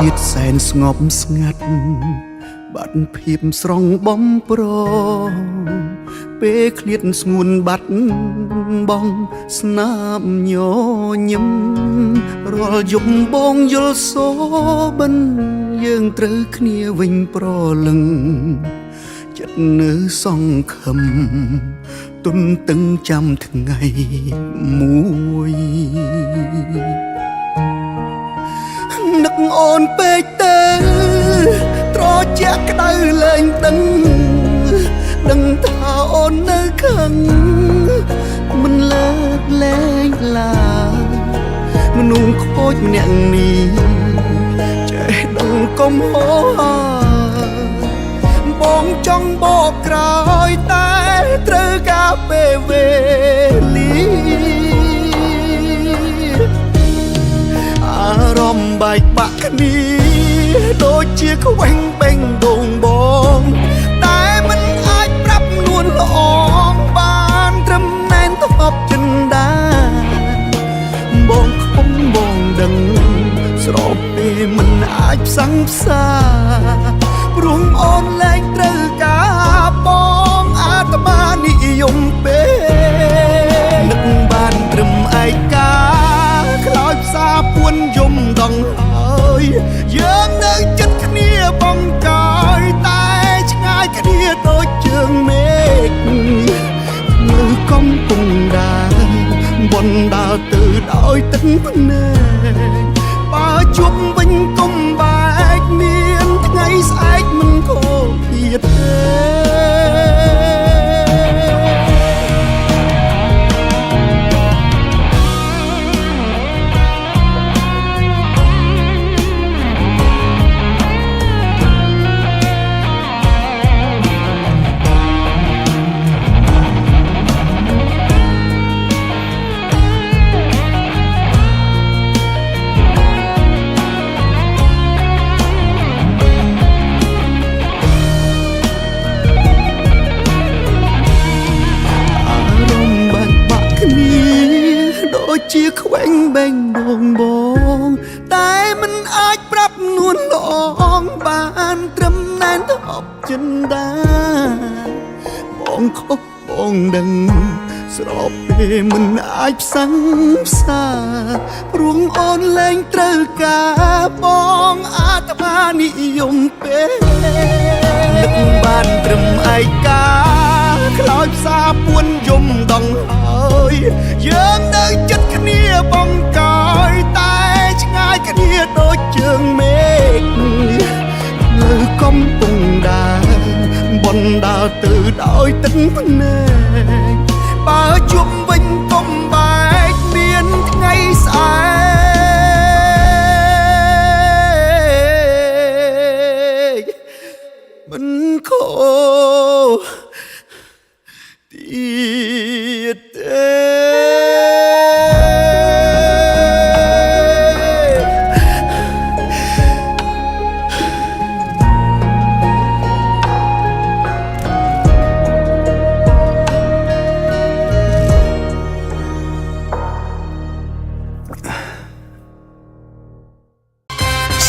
ជាតិសែនស្ងប់ស្ងាត់បាត់ភាពស្រងបំប្រងពេលឃ្លាតស្ងួនបាត់បងស្នាមញញឹមរាល់យប់បងយល់សូបិនយើងត្រូវគ្នាវិញប្រលឹងចិត្តនៅសង្ឃឹមទុនតឹងចាំថ្ងៃមួយនឹកអូនពេកទៅត្រជាក់ក្តៅលែងដឹងថាអូននៅខឹងមិនលើកលែងឡើយមនុស្សខូចម្នាក់នេះចេះដឹងកុំហោបងចង់បកក្រោយតែត្រូវការពេលវេលាអារម្មណ៍បែកបាក់គ្នាដូចជាខ្វែងបេងដូងបងតែមិនអាចប្រាប់នួនល្អងបានត្រឹមណែនទប់ចិនដាបងខំបងដឹងស្របពេលមិនអាចផ្សងផ្សាព្រោះអូនលែងត្រូវការបងអាត្មានិយមពេកនឹកបានត្រឹមឯកាខ្លោចផ្សាពួនយំដងហើយយើងនៅចិត្តគ្នាបងកាយតែឆ្ងាយគ្នាដូចជើងមេឃនៅកំពុងដើរបនដើរទៅដោយទឹកភ្នែកបើជួបវិញកុំបែកមានថ្ងៃស្អែកមិនខូចទៀតទេជាខ្វែងបេងដងបងតែមិនអាចប្រាប់នួនល្អងបានត្រឹមណែនទប់ចិនដាបងខុសបងដឹងស្របពេលមិនអាចផ្សងផ្សាព្រោះអូនលែងត្រូវការបងអាត្មានិយមពេកនឹកបានត្រឹមឯកាខ្លោចផ្សាពួនយំដងហើយយើងនៅចិត្តគ្នាបងកាយតែឆ្ងាយគ្នាដូចជើងមេឃនៅកំពុងដើរបនដើរទៅដោយទឹកភ្នែកបើជួបវិញកុំបែកមានថ្ងៃស្អែកមិនខូចទៀតទេ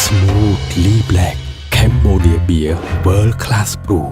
Smoothly Black Cambodia Beer World Class Brew